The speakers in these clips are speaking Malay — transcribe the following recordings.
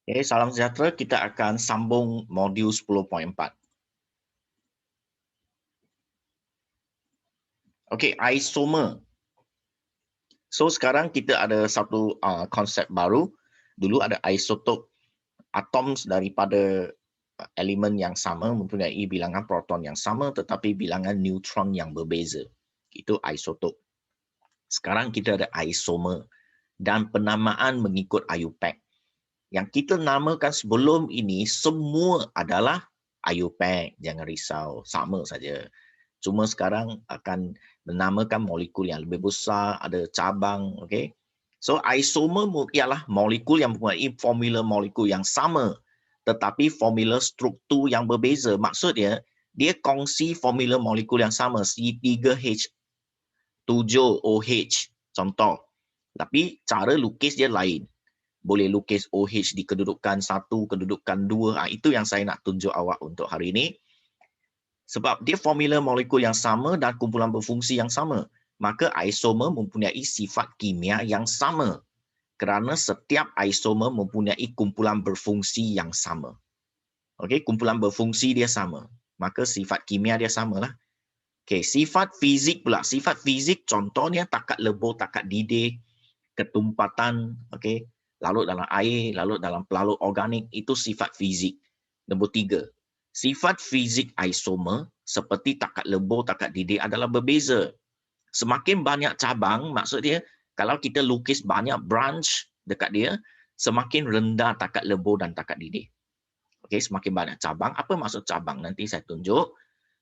Okay, salam sejahtera. Kita akan sambung modul 10.4. Okey, isomer. So sekarang kita ada satu konsep baru. Dulu ada isotop, atom daripada elemen yang sama mempunyai bilangan proton yang sama tetapi bilangan neutron yang berbeza. Itu isotop. Sekarang kita ada isomer dan penamaan mengikut IUPAC. Yang kita namakan sebelum ini semua adalah IUPAC. Jangan risau, sama saja. Cuma sekarang akan menamakan molekul yang lebih besar, ada cabang, okey. So isomer ialah molekul yang mempunyai formula molekul yang sama tetapi formula struktur yang berbeza. Maksudnya dia kongsi formula molekul yang sama, C3H7OH contoh. Tapi cara lukis dia lain. Boleh lukis OH di kedudukan 1, kedudukan 2. Itu yang saya nak tunjuk awak untuk hari ini. Sebab dia formula molekul yang sama dan kumpulan berfungsi yang sama. Maka isomer mempunyai sifat kimia yang sama. Kerana setiap isomer mempunyai kumpulan berfungsi yang sama. Okey, kumpulan berfungsi dia sama. Maka sifat kimia dia samalah. Okey, sifat fizik pula. Sifat fizik contohnya takat lebur, takat didih, ketumpatan, okey, larut dalam air, larut dalam pelarut organik, itu sifat fizik. Nombor 3, sifat fizik isomer seperti takat lebur, takat didih adalah berbeza. Semakin banyak cabang, maksud dia kalau kita lukis banyak branch dekat dia, semakin rendah takat lebur dan takat didih. Okey, semakin banyak cabang. Apa maksud cabang? Nanti saya tunjuk.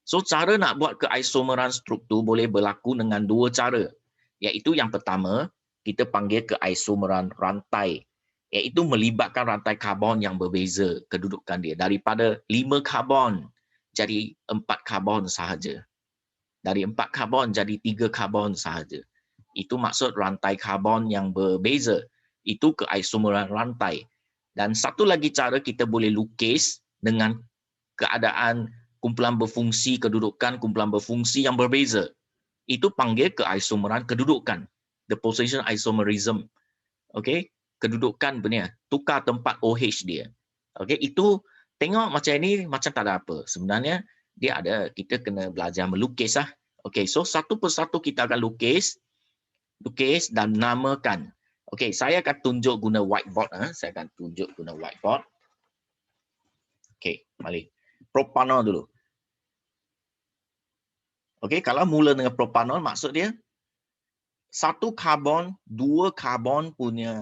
So, cara nak buat keisomeran struktur boleh berlaku dengan dua cara. Iaitu yang pertama, kita panggil keisomeran rantai. Iaitu melibatkan rantai karbon yang berbeza kedudukan dia. Daripada 5 karbon jadi 4 karbon sahaja. Dari 4 karbon jadi 3 karbon sahaja. Itu maksud rantai karbon yang berbeza. Itu keisomeran rantai. Dan satu lagi cara kita boleh lukis dengan keadaan kumpulan berfungsi, kedudukan kumpulan berfungsi yang berbeza. Itu panggil keisomeran kedudukan. The position isomerism. Okey, kedudukan punya, tukar tempat OH dia. Okey, itu tengok macam ini macam tak ada apa. Sebenarnya dia ada, kita kena belajar melukis lah. Okey, so satu persatu kita akan lukis dan namakan. Okey, saya akan tunjuk guna whiteboard. Saya akan tunjuk guna whiteboard. Okey, mari. Propanol dulu. Okey, kalau mula dengan propanol, maksud dia satu karbon, dua karbon punya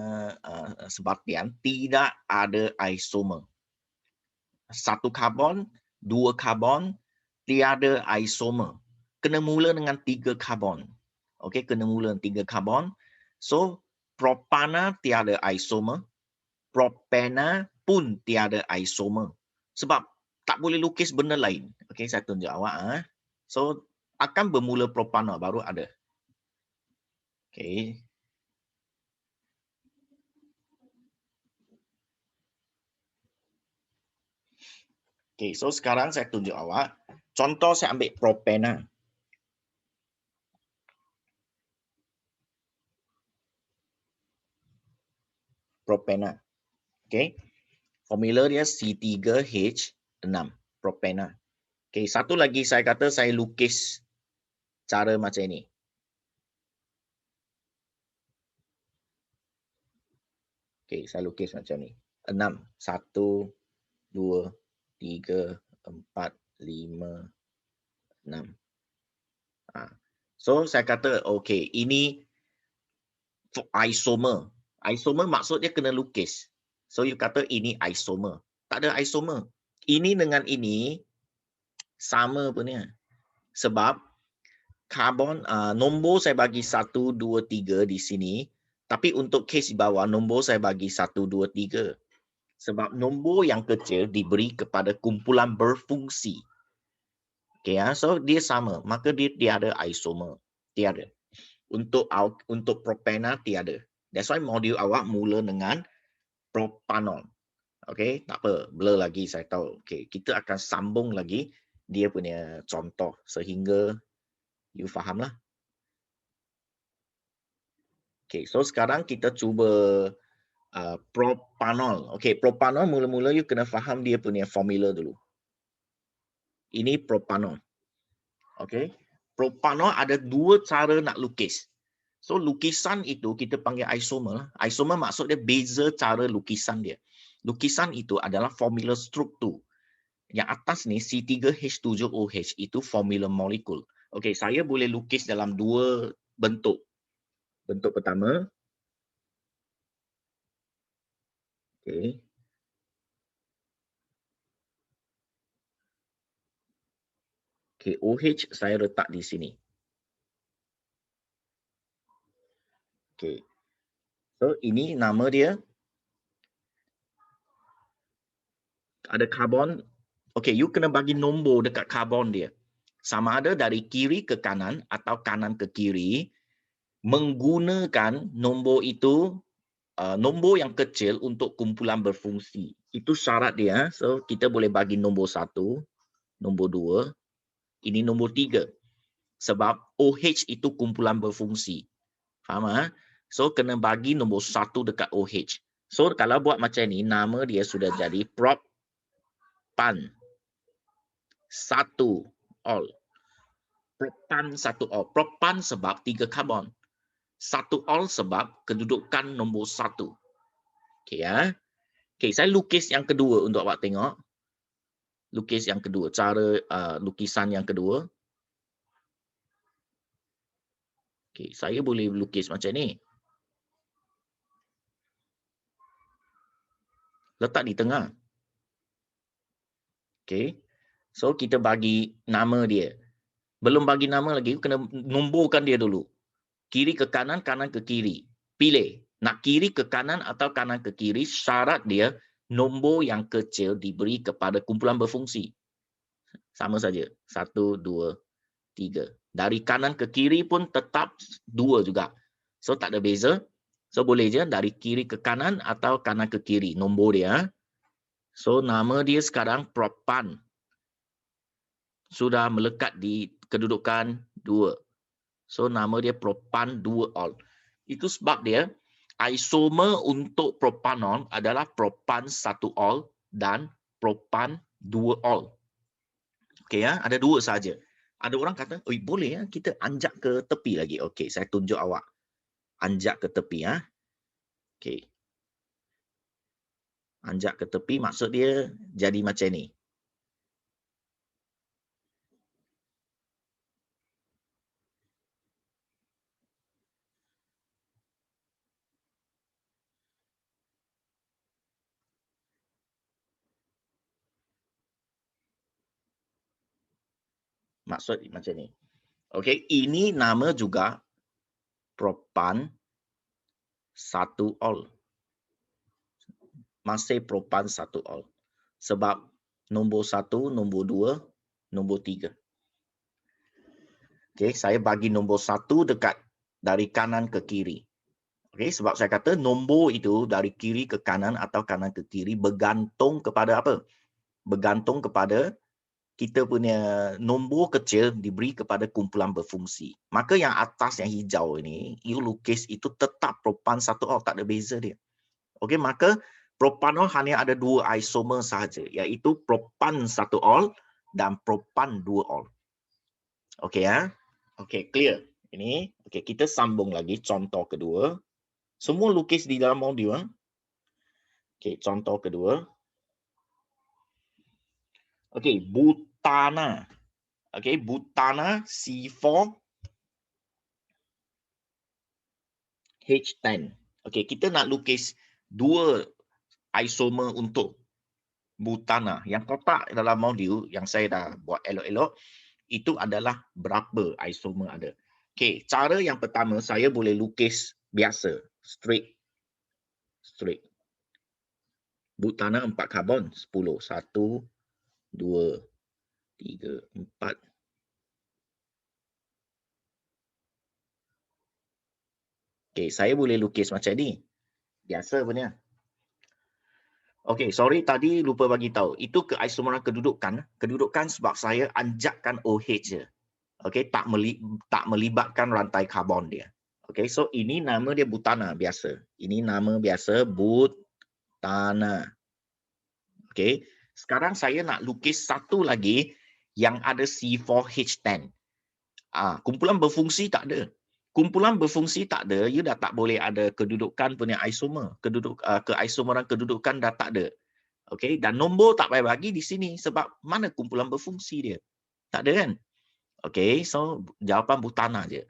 sebatian tidak ada isomer. Satu karbon, dua karbon, tiada isomer. Kena mula dengan 3 karbon. Okey, kena mula dengan 3 karbon. So, propana tiada isomer, propena pun tiada isomer. Sebab tak boleh lukis benda lain. Okey, saya tunjuk awak. So, akan bermula propanol baru ada. Okey. Okey, so sekarang saya tunjuk awak. Contoh saya ambil propena. Propena. Okey. Formula dia C3H6. Propena. Okey, satu lagi saya kata saya lukis cara macam ini. Okey, saya lukis macam ni. 6. 1, 2, 3, 4, 5, 6. So, saya kata, okey, ini isomer. Isomer maksud dia kena lukis. So, you kata ini isomer. Tak ada isomer. Ini dengan ini sama punya. Sebab karbon, nombor saya bagi 1, 2, 3 di sini. Tapi untuk kes di bawah, nombor saya bagi 1, 2, 3. Sebab nombor yang kecil diberi kepada kumpulan berfungsi. Okay, so dia sama. Maka dia ada isomer. Tiada. Untuk propena tiada. That's why modul awak mula dengan propanol. Okay, tak apa. Blur lagi saya tahu. Okay, kita akan sambung lagi dia punya contoh sehingga you faham lah. Okay, so sekarang kita cuba propanol. propanol. Okey, propanol mula-mula you kena faham dia punya formula dulu. Ini propanol. Okey. Propanol ada dua cara nak lukis. So lukisan itu kita panggil isomer. Isomer maksud dia beza cara lukisan dia. Lukisan itu adalah formula struktur. Yang atas ni C3H7OH itu formula molekul. Okey, saya boleh lukis dalam dua bentuk. Bentuk pertama. Okey. Okey, OH saya letak di sini. Okey. So ini nama dia. Ada karbon. Okey, you kena bagi nombor dekat karbon dia. Sama ada dari kiri ke kanan atau kanan ke kiri, menggunakan nombor itu, nombor yang kecil untuk kumpulan berfungsi. Itu syarat dia. So kita boleh bagi nombor 1, nombor 2, ini nombor 3. Sebab OH itu kumpulan berfungsi. Faham ah? So kena bagi nombor 1 dekat OH. So kalau buat macam ni, nama dia sudah jadi propan 1 ol. Propan 1 ol. Propan sebab 3 karbon. 1 ol sebab kedudukan nombor 1. Okey ya. Okey, saya lukis yang kedua untuk awak tengok. Lukis yang kedua, cara lukisan yang kedua. Okey, saya boleh lukis macam ni. Letak di tengah. Okey. So kita bagi nama dia. Belum bagi nama lagi, kena nomborkan dia dulu. Kiri ke kanan, kanan ke kiri. Pilih. Nak kiri ke kanan atau kanan ke kiri, syarat dia nombor yang kecil diberi kepada kumpulan berfungsi. Sama saja. 1, 2, 3. Dari kanan ke kiri pun tetap 2 juga. So tak ada beza. So boleh je dari kiri ke kanan atau kanan ke kiri. Nombor dia. So nama dia sekarang propan. Sudah melekat di kedudukan 2. So nama dia propan 2 ol. Itu sebab dia isomer untuk propanol adalah propan 1 ol dan propan 2 ol. Okey ya, ada 2 saja. Ada orang kata, "Oi, boleh ya kita anjak ke tepi lagi." Okey, saya tunjuk awak. Anjak ke tepi ya. Okey. Anjak ke tepi maksud dia jadi macam ni. Maksud macam ni. Okey, ini nama juga propan 1 ol. Masih propan 1 ol. Sebab nombor 1, nombor 2, nombor 3. Okey, saya bagi nombor 1 dekat dari kanan ke kiri. Okey, sebab saya kata nombor itu dari kiri ke kanan atau kanan ke kiri bergantung kepada apa? Bergantung kepada kita punya nombor kecil diberi kepada kumpulan berfungsi. Maka yang atas yang hijau ini, you lukis itu tetap propan 1 ol, tak ada beza dia. Okey, maka propanol hanya ada 2 isomer sahaja, iaitu propan 1 ol dan propan 2 ol. Okey ya. Okey, clear. Ini, okey, kita sambung lagi contoh kedua. Semua lukis di dalam modul. Okey, contoh kedua. Okey, butana. Okey, butana C4 H10. Okey, kita nak lukis 2 isomer untuk butana. Yang kotak dalam modul yang saya dah buat elok-elok, itu adalah berapa isomer ada. Okey, cara yang pertama saya boleh lukis biasa, straight. Butana 4 karbon, 10. 1, 2, 3, 4. Okey, saya boleh lukis macam ni. Biasa punya. Okey, sorry tadi lupa bagi tahu. Itu keisomeran kedudukan. Kedudukan sebab saya anjakkan OH je. Okey, tak melibatkan rantai karbon dia. Okey, so ini nama dia butana biasa. Ini nama biasa butana. Okey, sekarang saya nak lukis satu lagi yang ada C4H10. Kumpulan berfungsi tak ada. Kumpulan berfungsi tak ada, you dah tak boleh ada kedudukan punya isomer. Keisomeran kedudukan dah tak ada. Okey, dan nombor tak payah bagi di sini sebab mana kumpulan berfungsi dia? Tak ada kan? Okey, so jawapan butana je.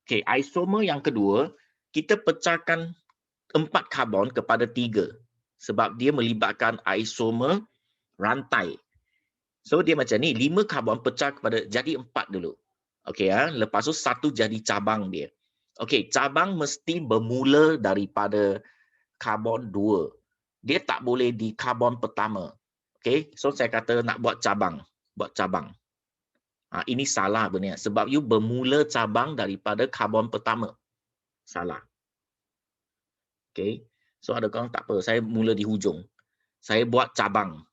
Okey, isomer yang kedua, kita pecahkan 4 karbon kepada 3 sebab dia melibatkan isomer rantai. So dia macam ni, 5 karbon pecah kepada jadi 4 dulu. Okey lepas tu 1 jadi cabang dia. Okey, cabang mesti bermula daripada karbon 2. Dia tak boleh di karbon pertama. Okey, so saya kata nak buat cabang. Ini salah benar sebab you bermula cabang daripada karbon pertama. Salah. Okey. So ada korang tak apa, saya mula di hujung. Saya buat cabang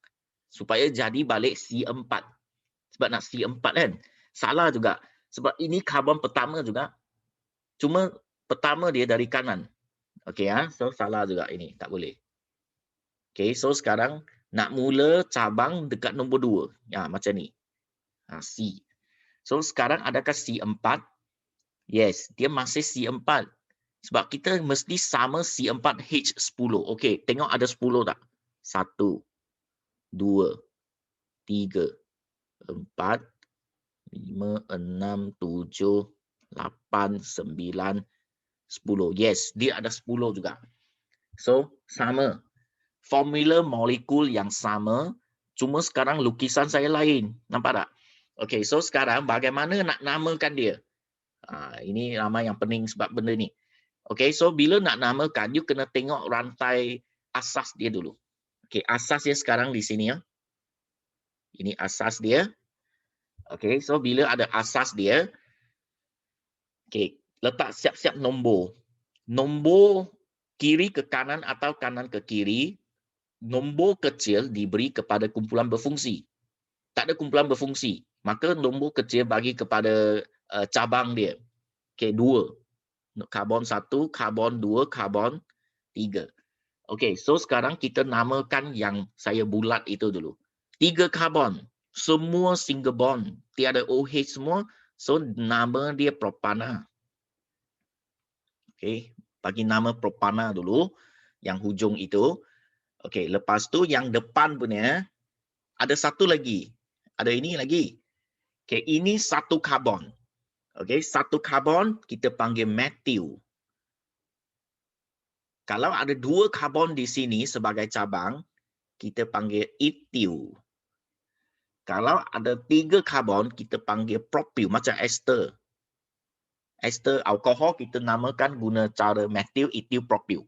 supaya jadi balik C4. Sebab nak C4 kan. Salah juga. Sebab ini karbon pertama juga. Cuma pertama dia dari kanan. Okey so salah juga ini, tak boleh. Okey, so sekarang nak mula cabang dekat nombor 2. Macam ni. C. So sekarang adakah C4? Yes, dia masih C4. Sebab kita mesti sama C4H10. Okey, tengok ada 10 tak? 1, 2, 3, 4, 5, 6, 7, 8, 9, 10. Yes, dia ada 10 juga. So, sama. Formula molekul yang sama, cuma sekarang lukisan saya lain. Nampak tak? Okey, so sekarang bagaimana nak namakan dia? Ini nama yang pening sebab benda ni. Okey, so bila nak namakan, you kena tengok rantai asas dia dulu. Okey, asas dia sekarang di sini ya. Ini asas dia. Okey, so bila ada asas dia, okey, letak siap-siap nombor. Nombor kiri ke kanan atau kanan ke kiri, nombor kecil diberi kepada kumpulan berfungsi. Tak ada kumpulan berfungsi, maka nombor kecil bagi kepada cabang dia. Okey, 2. Karbon 1, karbon 2, karbon 3. Okey, so sekarang kita namakan yang saya bulat itu dulu. 3 karbon, semua single bond, tiada OH semua, so nama dia propana. Okey, bagi nama propana dulu, yang hujung itu. Okey, lepas tu yang depan punya, ada satu lagi. Ada ini lagi. Okey, ini 1 karbon. Okey, 1 karbon kita panggil methyl. Kalau ada 2 karbon di sini sebagai cabang, kita panggil ethyl. Kalau ada 3 karbon, kita panggil propyl, macam ester. Ester alkohol kita namakan guna cara methyl, ethyl, propyl.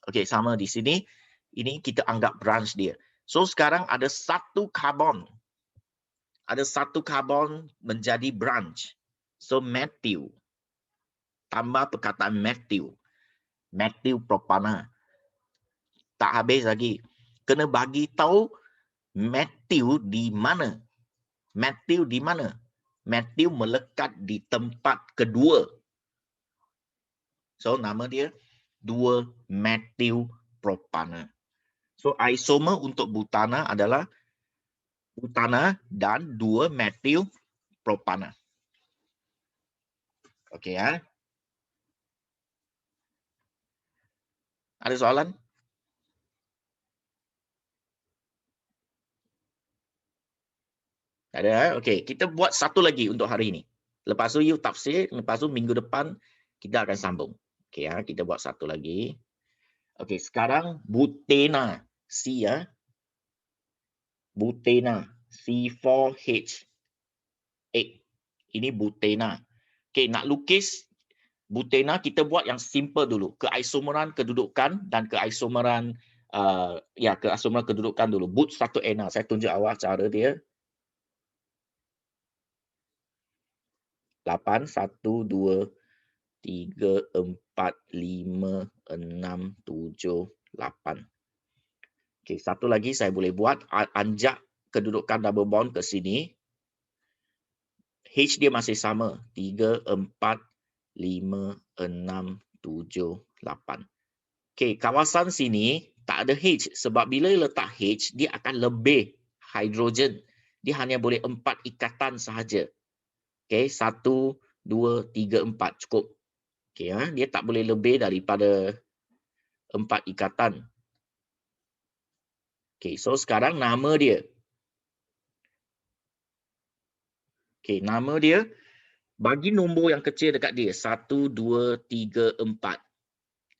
Okey, sama di sini. Ini kita anggap branch dia. So sekarang ada 1 karbon. Ada 1 karbon menjadi branch. So methyl. Tambah perkataan methyl. Methyl propana. Tak habis lagi. Kena bagi tahu methyl di mana. Methyl di mana? Methyl melekat di tempat kedua. So nama dia 2-methyl propana. So isomer untuk butana adalah butana dan 2-methyl propana. Okey Ada soalan? Tak ada Okey, kita buat satu lagi untuk hari ini. Lepas tu you tafsir, lepas tu minggu depan kita akan sambung. Okey kita buat satu lagi. Okey, sekarang butena. C Butena. C4H8. Ini butena. Okey, nak lukis butena kita buat yang simple dulu. Keisomeran kedudukan dan keisomeran keisomeran kedudukan dulu. But 1Na. Saya tunjuk awak cara dia. 8, 1, 2, 3, 4, 5, 6, 7, 8. Okey, satu lagi saya boleh buat. Anjak kedudukan double bond ke sini. H dia masih sama. 3, 4, 5, 6, 7, 8. Okey, kawasan sini Tak ada H. Sebab bila letak H, dia akan lebih hidrogen. Dia hanya boleh 4 ikatan sahaja. Okay, 1, 2, 3, 4. Cukup. Okay, dia tak boleh lebih daripada 4 ikatan. Okay, so sekarang nama dia. Okay, nama dia. Bagi nombor yang kecil dekat dia. 1, 2, 3, 4.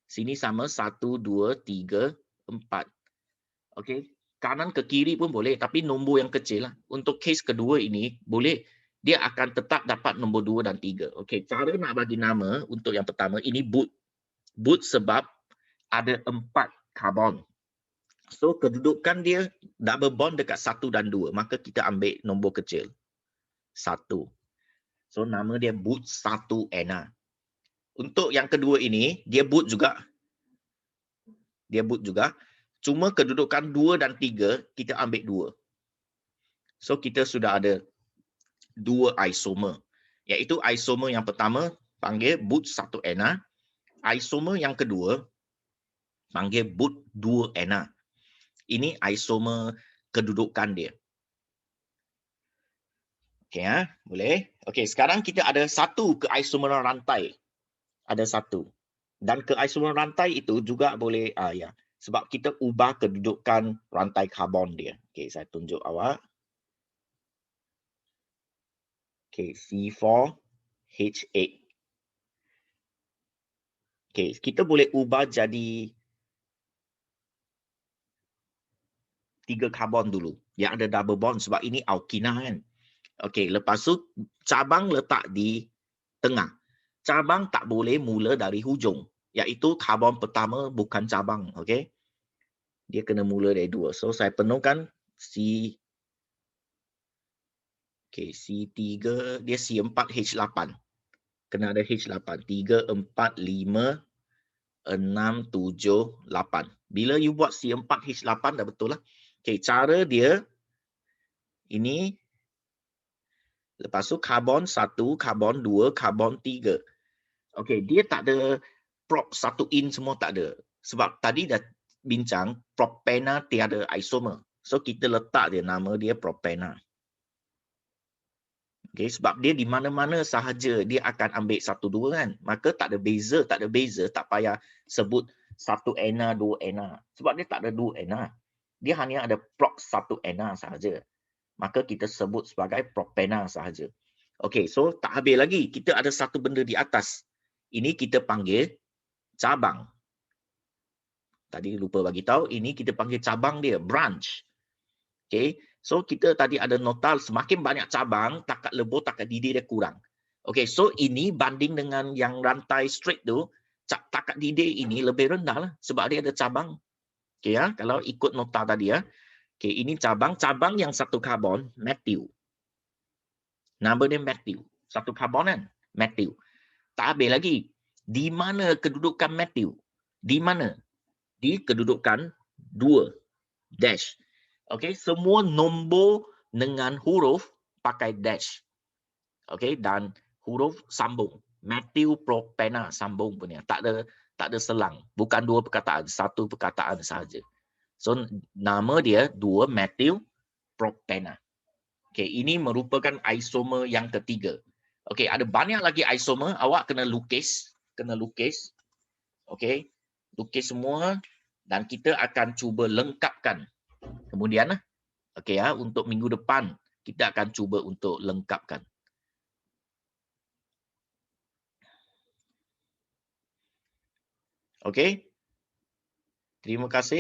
Sini sama 1, 2, 3, 4. Okay. Kanan ke kiri pun boleh. Tapi nombor yang kecil lah. Untuk kes kedua ini, boleh. Dia akan tetap dapat nombor 2 dan 3. Okay. Cara nak bagi nama untuk yang pertama, ini boot. Boot sebab ada 4 karbon. So, kedudukan dia double bond dekat 1 dan 2. Maka kita ambil nombor kecil. 1. So, nama dia boot 1Na. Untuk yang kedua ini, dia boot juga. Dia boot juga. Cuma kedudukan 2 dan 3, kita ambil 2. So, kita sudah ada 2 isomer. Iaitu isomer yang pertama, panggil boot 1Na. Isomer yang kedua, panggil boot 2Na. Ini isomer kedudukan dia. Okey, boleh. Okey, sekarang kita ada satu keisomeran rantai. Ada satu. Dan keisomeran rantai itu juga boleh, ya. Sebab kita ubah kedudukan rantai karbon dia. Okey, saya tunjuk awak. Okey, C4H8. Okey, kita boleh ubah jadi 3 karbon dulu. Yang ada double bond sebab ini alkina kan. Okey, lepas tu cabang letak di tengah. Cabang tak boleh mula dari hujung. Iaitu karbon pertama bukan cabang. Okey. Dia kena mula dari 2. So, saya penuhkan C3, dia C4H8. Kena ada H8. 3, 4, 5, 6, 7, 8. Bila you buat C4H8 dah betul lah. Okey, cara dia ini. Lepas tu karbon 1, karbon 2, karbon 3. Okey, dia tak ada prop 1 in semua tak ada. Sebab tadi dah bincang propena tiada isomer. So kita letak dia nama dia propena. Okey, sebab dia di mana-mana sahaja dia akan ambil 1, 2 kan. Maka tak ada beza, tak payah sebut 1Na, 2Na. Sebab dia tak ada 2Na. Dia hanya ada prop 1Na sahaja. Maka kita sebut sebagai propena sahaja. Okey, so tak habis lagi. Kita ada satu benda di atas. Ini kita panggil cabang. Tadi lupa bagi tahu, ini kita panggil cabang dia, branch. Okey, so kita tadi ada nota semakin banyak cabang, takat lebur, takat didih dia kurang. Okey, so ini banding dengan yang rantai straight tu, takat didih ini lebih rendah lah sebab dia ada cabang. Okey ya, kalau ikut nota tadi ya. Okey, ini cabang yang satu karbon, Matthew. Nama dia Matthew. Satu karbon kan? Matthew. Tak habis lagi. Di mana kedudukan Matthew? Di mana? Di kedudukan 2. Dash. Okey, semua nombor dengan huruf pakai dash. Okey, dan huruf sambung. Matthew propena sambung punya. Tak ada selang. Bukan 2 perkataan, 1 perkataan sahaja. So nama dia 2 Matthew propena. Okey, ini merupakan isomer yang ketiga. Okey, ada banyak lagi isomer, awak kena lukis, Okey, lukis semua dan kita akan cuba lengkapkan. Kemudian okey ya, untuk minggu depan kita akan cuba untuk lengkapkan. Okey. Terima kasih.